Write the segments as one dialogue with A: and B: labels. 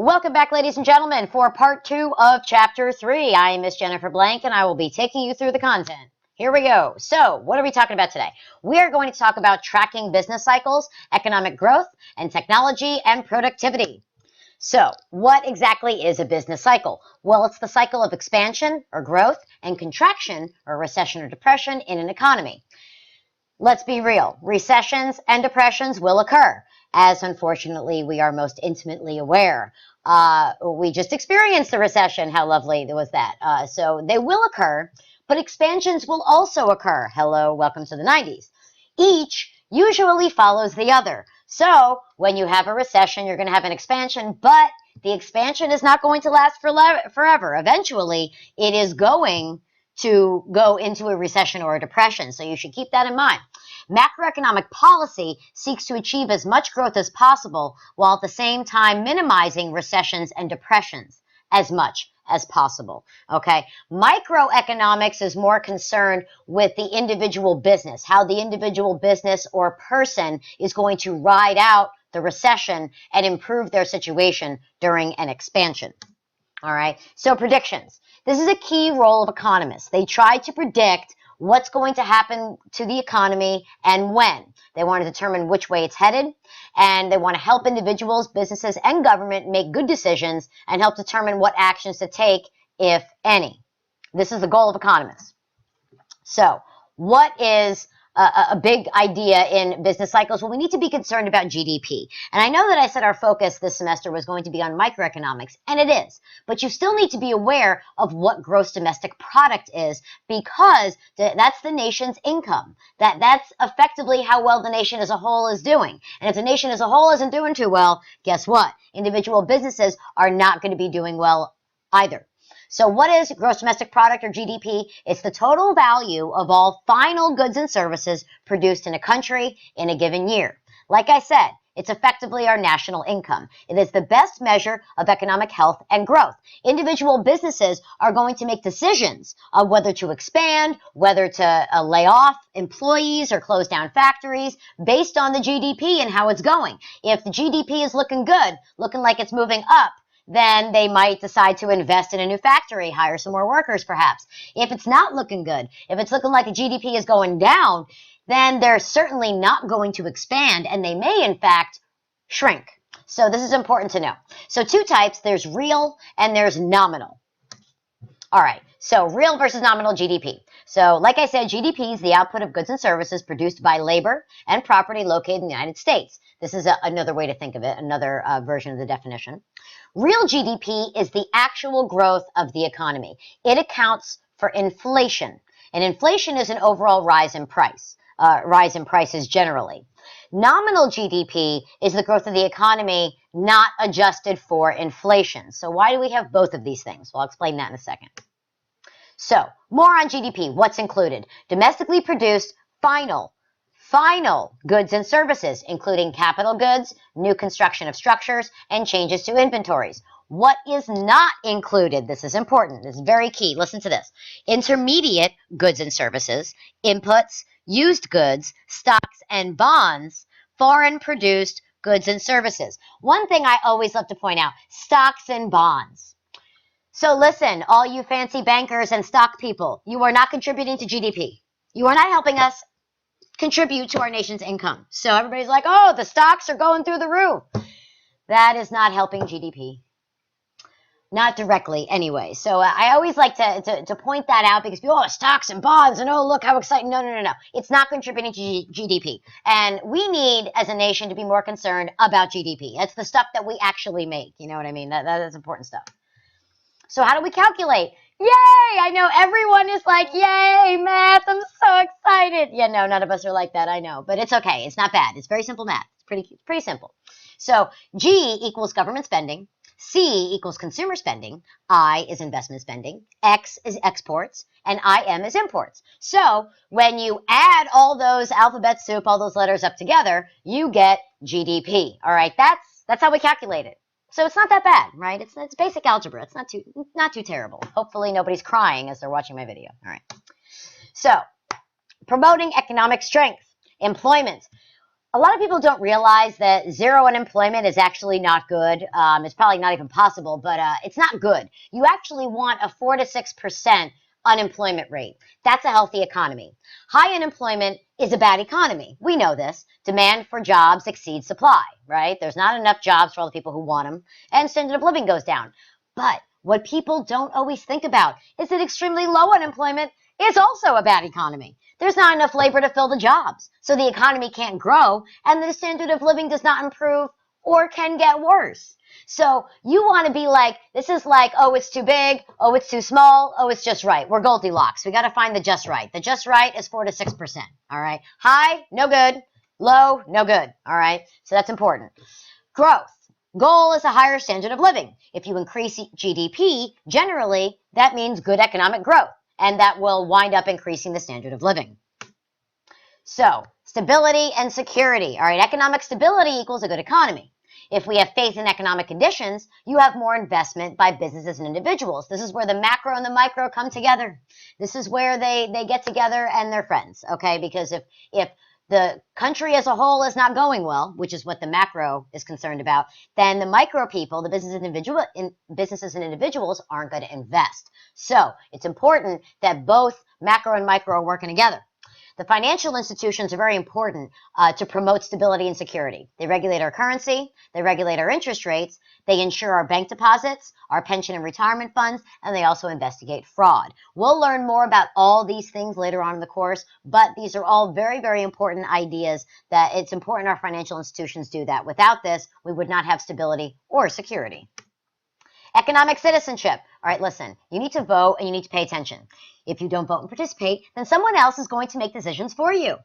A: Welcome back, ladies and gentlemen, for part 2 of chapter 3. I am Miss Jennifer Blank, and I will be taking you through the content. Here we go. So, what are we talking about today? We are going to talk about tracking business cycles, economic growth, and technology and productivity. So, what exactly is a business cycle? Well, it's the cycle of expansion or growth and contraction or recession or depression in an economy. Let's be real. Recessions and depressions will occur, as unfortunately we are most intimately aware. We just experienced a recession. How lovely was that? So they will occur, but expansions will also occur. Hello, welcome to the 90s. Each usually follows the other. So when you have a recession, you're going to have an expansion, but the expansion is not going to last forever. Eventually, it is going to go into a recession or a depression. So you should keep that in mind. Macroeconomic policy seeks to achieve as much growth as possible while at the same time minimizing recessions and depressions as much as possible. Okay. Microeconomics is more concerned with the individual business, how the individual business or person is going to ride out the recession and improve their situation during an expansion. All right. So predictions. This is a key role of economists. They try to predict what's going to happen to the economy and when. They want to determine which way it's headed, and they want to help individuals, businesses, and government make good decisions and help determine what actions to take, if any. This is the goal of economists. So, what is a big idea in business cycles? Well, we need to be concerned about GDP. And I know that I said our focus this semester was going to be on microeconomics, and it is. But you still need to be aware of what gross domestic product is, because that's the nation's income. That's effectively how well the nation as a whole is doing. And if the nation as a whole isn't doing too well, guess what? Individual businesses are not going to be doing well either. So what is gross domestic product, or GDP? It's the total value of all final goods and services produced in a country in a given year. Like I said, it's effectively our national income. It is the best measure of economic health and growth. Individual businesses are going to make decisions of whether to expand, whether to lay off employees or close down factories based on the GDP and how it's going. If the GDP is looking good, looking like it's moving up, then they might decide to invest in a new factory, hire some more workers perhaps. If it's not looking good, if it's looking like the GDP is going down, then they're certainly not going to expand, and they may in fact shrink. So this is important to know. So two types, there's real and there's nominal. All right, so real versus nominal GDP. So like I said, GDP is the output of goods and services produced by labor and property located in the United States. This is another way to think of it, another version of the definition. Real GDP is the actual growth of the economy. It accounts for inflation, and inflation is an overall rise in prices generally. Nominal GDP is the growth of the economy not adjusted for inflation. So why do we have both of these things? Well, I'll explain that in a second. So, more on GDP. What's included? Domestically produced final goods and services, including capital goods, new construction of structures, and changes to inventories. What is not included? This is important. This is very key. Listen to this. Intermediate goods and services, inputs, used goods, stocks and bonds, foreign produced goods and services. One thing I always love to point out, stocks and bonds. So listen, all you fancy bankers and stock people, you are not contributing to GDP. You are not helping us contribute to our nation's income. So everybody's like, oh, the stocks are going through the roof. That is not helping GDP. Not directly anyway. So I always like to point that out, because people, oh, stocks and bonds, and oh, look how exciting. No. It's not contributing to GDP. And we need, as a nation, to be more concerned about GDP. It's the stuff that we actually make. You know what I mean? That is important stuff. So how do we calculate? Yay! I know everyone is like, yay, math, I'm so excited. Yeah, no, none of us are like that, I know. But it's okay. It's not bad. It's very simple math. It's pretty simple. So G equals government spending. C equals consumer spending. I is investment spending. X is exports. And IM is imports. So when you add all those alphabet soup, all those letters up together, you get GDP. All right, that's how we calculate it. So it's not that bad, right? It's basic algebra. It's not too terrible. Hopefully nobody's crying as they're watching my video. All right. So, promoting economic strength, employment. A lot of people don't realize that zero unemployment is actually not good. It's probably not even possible, but it's not good. You actually want a 4 to 6% unemployment rate. That's a healthy economy. High unemployment is a bad economy. We know this. Demand for jobs exceeds supply, right? There's not enough jobs for all the people who want them, and standard of living goes down. But what people don't always think about is that extremely low unemployment is also a bad economy. There's not enough labor to fill the jobs, so the economy can't grow, and the standard of living does not improve or can get worse. So you want to be like, this is like, oh, it's too big, oh, it's too small, oh, it's just right. We're Goldilocks. We got to find the just right. The just right is 4 to 6%. All right. High, no good. Low, no good. All right. So that's important. Growth. Goal is a higher standard of living. If you increase GDP, generally, that means good economic growth, and that will wind up increasing the standard of living. So, stability and security. All right, economic stability equals a good economy. If we have faith in economic conditions, you have more investment by businesses and individuals. This is where the macro and the micro come together. This is where they get together and they're friends, okay? Because if the country as a whole is not going well, which is what the macro is concerned about, then the micro people, the businesses and individuals aren't going to invest. So it's important that both macro and micro are working together. The financial institutions are very important to promote stability and security. They regulate our currency, they regulate our interest rates, they ensure our bank deposits, our pension and retirement funds, and they also investigate fraud. We'll learn more about all these things later on in the course, but these are all very, very important ideas that it's important our financial institutions do that. Without this, we would not have stability or security. Economic citizenship. All right, listen, you need to vote and you need to pay attention. If you don't vote and participate, then someone else is going to make decisions for you.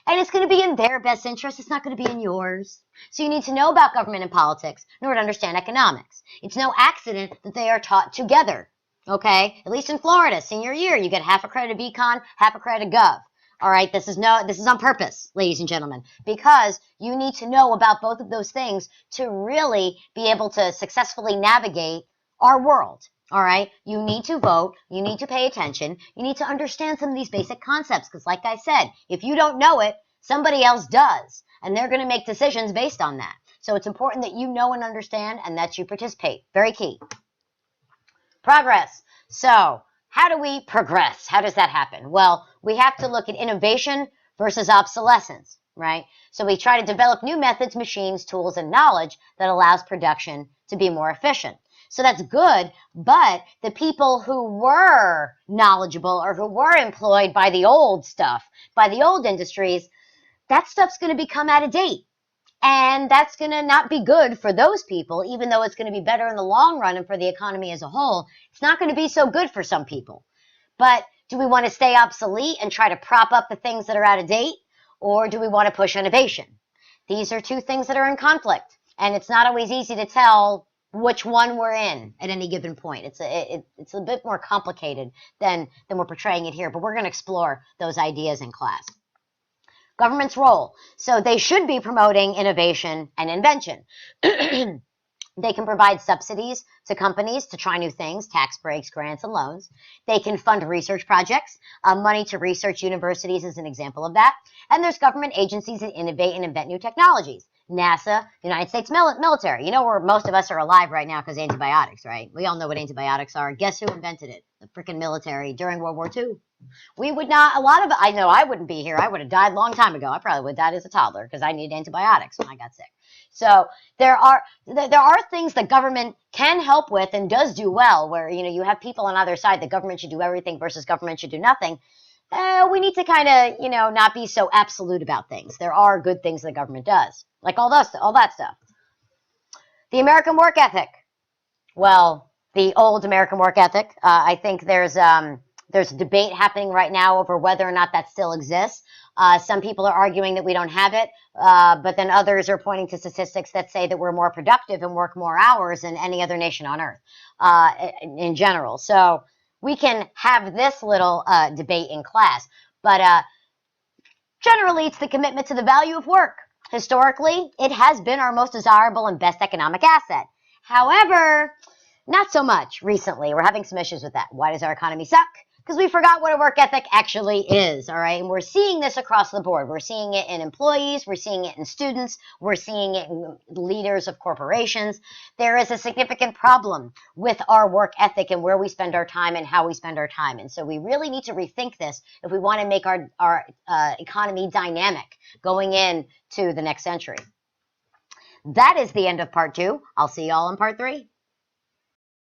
A: And it's going to be in their best interest. It's not going to be in yours. So you need to know about government and politics in order to understand economics. It's no accident that they are taught together, okay? At least in Florida, senior year, you get half a credit of econ, half a credit of gov. All right, this is on purpose, ladies and gentlemen, because you need to know about both of those things to really be able to successfully navigate our world. All right, you need to vote, you need to pay attention, you need to understand some of these basic concepts, because like I said, if you don't know it, somebody else does, and they're going to make decisions based on that. So it's important that you know and understand and that you participate. Very key. Progress. So how do we progress? How does that happen? Well, we have to look at innovation versus obsolescence, right? So we try to develop new methods, machines, tools, and knowledge that allows production to be more efficient. So that's good, but the people who were knowledgeable or who were employed by the old stuff, by the old industries, that stuff's going to become out of date. And that's going to not be good for those people, even though it's going to be better in the long run and for the economy as a whole. It's not going to be so good for some people. But do we want to stay obsolete and try to prop up the things that are out of date? Or do we want to push innovation? These are two things that are in conflict. And it's not always easy to tell which one we're in at any given point. It's a bit more complicated than we're portraying it here, but we're going to explore those ideas in class. Government's role. So they should be promoting innovation and invention. They can provide subsidies to companies to try new things, tax breaks, grants, and loans. They can fund research projects. Money to research universities is an example of that. And there's government agencies that innovate and invent new technologies. NASA, the United States military. You know where most of us are alive right now because of antibiotics, right? We all know what antibiotics are. Guess who invented it? The freaking military during World War II. We would not, I know I wouldn't be here. I would have died a long time ago. I probably would have died as a toddler because I needed antibiotics when I got sick. So there are things the government can help with and does do well where, you have people on either side. The government should do everything versus government should do nothing. We need to kind of, not be so absolute about things. There are good things the government does, like all that stuff. The American work ethic. Well, the old American work ethic. I think there's a debate happening right now over whether or not that still exists. Some people are arguing that we don't have it, but then others are pointing to statistics that say that we're more productive and work more hours than any other nation on earth in general. So we can have this little debate in class, but generally it's the commitment to the value of work. Historically, it has been our most desirable and best economic asset. However, not so much recently. We're having some issues with that. Why does our economy suck? because we forgot what a work ethic actually is, all right? And we're seeing this across the board. We're seeing it in employees, we're seeing it in students, we're seeing it in leaders of corporations. There is a significant problem with our work ethic and where we spend our time and how we spend our time. And so we really need to rethink this if we want to make our economy dynamic going into the next century. That is the end of part 2. I'll see you all in part 3.